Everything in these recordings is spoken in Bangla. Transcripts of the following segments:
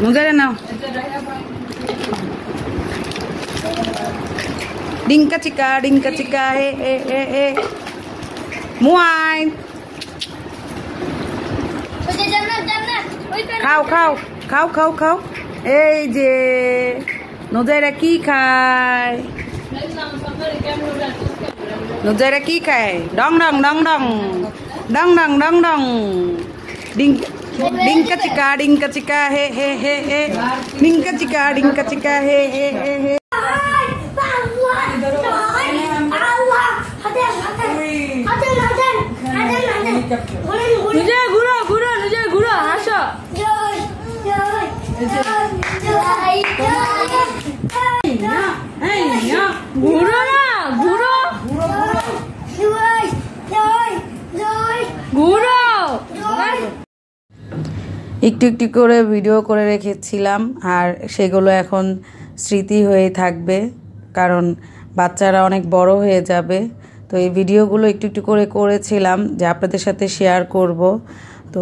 Muzara now. Dinka chika, hey. Muay. Khao. Hey je. Nuzara ki khai. Nuzara ki khai. Dong. Dinka chika, hey. Dinka chika, hey. नुजे घुरो हासो একটু করে ভিডিও করে রেখেছিলাম আর সেগুলো এখন স্মৃতি হয়ে থাকবে কারণ বাচ্চারা অনেক বড় হয়ে যাবে। তো এই ভিডিওগুলো একটু করে করেছিলাম যে আপনাদের সাথে শেয়ার করব। তো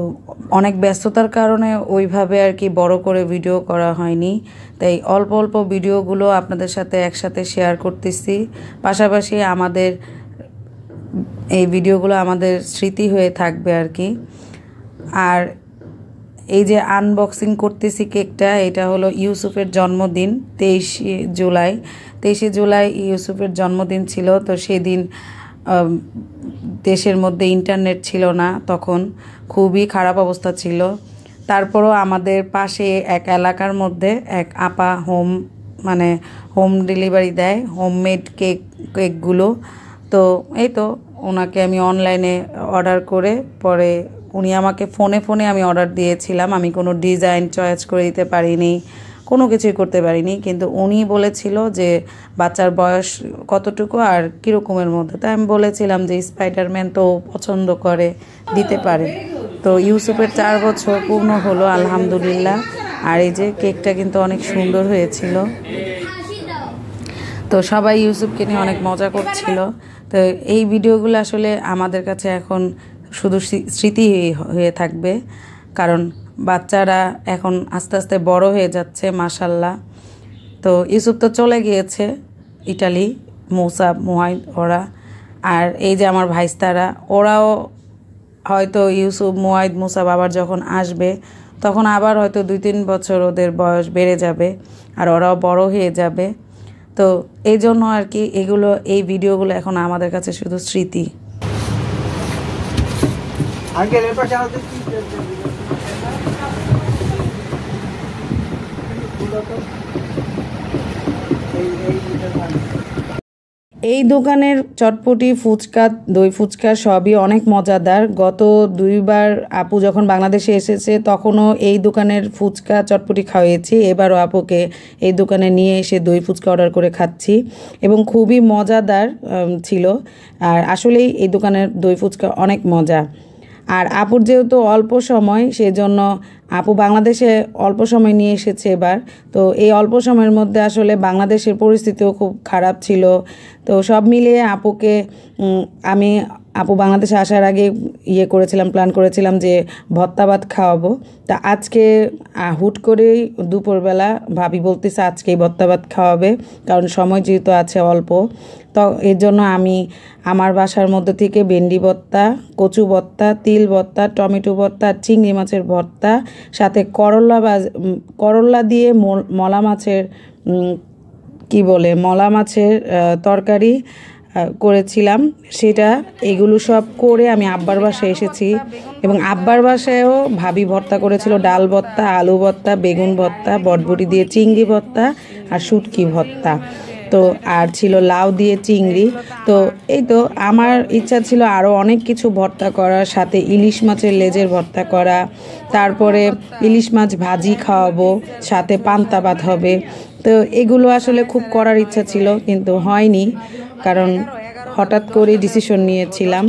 অনেক ব্যস্ততার কারণে ওইভাবে আর কি বড় করে ভিডিও করা হয়নি, তাই অল্প ভিডিওগুলো আপনাদের সাথে একসাথে শেয়ার করতেছি। পাশাপাশি আমাদের এই ভিডিওগুলো আমাদের স্মৃতি হয়ে থাকবে আর কি। আর এই যে আনবক্সিং করতেছি কেকটা, এটা হলো ইউসুফের জন্মদিন 23শে জুলাই ইউসুফের জন্মদিন ছিল। তো সেদিন দেশের মধ্যে ইন্টারনেট ছিল না, তখন খুবই খারাপ অবস্থা ছিল। তারপরও আমাদের পাশে এক এলাকার মধ্যে এক আপা হোম ডেলিভারি দেয় হোমমেড কেকগুলো। তো এই তো ওনাকে আমি অনলাইনে অর্ডার করে পরে উনি আমাকে ফোনে আমি অর্ডার দিয়েছিলাম। আমি কোনো ডিজাইন চয়েস করে দিতে পারিনি, কোনো কিছুই করতে পারিনি, কিন্তু উনি বলেছিল যে বাচ্চার বয়স কতটুকু আর কীরকমের মধ্যে। তাই আমি বলেছিলাম যে স্পাইডারম্যান তো পছন্দ করে, দিতে পারে। তো ইউসুফের 4 বছর পূর্ণ হলো আলহামদুলিল্লাহ। আর এই যে কেকটা কিন্তু অনেক সুন্দর হয়েছিল। তো সবাই ইউসুফকে নিয়ে অনেক মজা করছিল। তো এই ভিডিওগুলো আসলে আমাদের কাছে এখন শুধু স্মৃতি হয়ে থাকবে, কারণ বাচ্চারা এখন আস্তে আস্তে বড় হয়ে যাচ্ছে মাশাল্লাহ। তো ইউসুফ তো চলে গিয়েছে ইটালি, মুসাব মুহাইদ ওরা। আর এই যে আমার ভাইস্তারা, ওরাও হয়তো ইউসুফ মুহাইদ মুসাব আবার যখন আসবে তখন আবার হয়তো 2-3 বছর ওদের বয়স বেড়ে যাবে আর ওরাও বড় হয়ে যাবে। তো এই জন্য আর কি এই ভিডিওগুলো এখন আমাদের কাছে শুধু স্মৃতি। এই দোকানের চটপটি, ফুচকা, দই ফুচকা সবই অনেক মজাদার। গত 2বার আপু যখন বাংলাদেশে এসেছে তখনও এই দোকানের ফুচকা চটপটি খাওয়িয়েছি। এবারও আপুকে এই দোকানে নিয়ে এসে দই ফুচকা অর্ডার করে খাচ্ছি এবং খুবই মজাদার ছিল। আর আসলেই এই দোকানের দই ফুচকা অনেক মজা। আর আপুর যেহেতু অল্প সময়, সেজন্য আপু বাংলাদেশে অল্প সময় নিয়ে এসেছে এবার। তো এই অল্প সময়ের মধ্যে আসলে বাংলাদেশের পরিস্থিতিও খুব খারাপ ছিল। তো সব মিলিয়ে আমি আপু বাংলাদেশে আসার আগে প্ল্যান করেছিলাম যে ভর্তা ভাত খাওয়াবো। তা আজকে হুট করেই দুপুরবেলা ভাবি বলতেছে আজকেই ভর্তা ভাত খাওয়াবে, কারণ সময় যেহেতু আছে অল্প। তো এর জন্য আমি আমার বাসার মধ্যে থেকে ভেন্ডি ভর্তা, কচু ভর্তা, তিল ভর্তা, টমেটো ভর্তা, চিংড়ি মাছের ভর্তা, সাথে করল্লা দিয়ে মলা মাছের তরকারি করেছিলাম। এগুলো সব করে আমি আব্বার বাসায় এসেছি এবং আব্বার বাসায়ও ভাবি ভর্তা করেছিল, ডাল ভর্তা, আলু ভর্তা, বেগুন ভর্তা, বটবটি দিয়ে চিংড়ি ভর্তা আর শুটকি ভর্তা। তো আর ছিল লাউ দিয়ে চিংড়ি। তো এই তো আমার ইচ্ছা ছিল আরও অনেক কিছু ভর্তা করার, সাথে ইলিশ মাছের লেজের ভর্তা করা, তারপরে ইলিশ মাছ ভাজি খাওয়াবো, সাথে পান্তা ভাত হবে। তো এগুলো আসলে খুব করার ইচ্ছা ছিল, কিন্তু হয়নি, কারণ হঠাৎ করে ডিসিশন নিয়েছিলাম।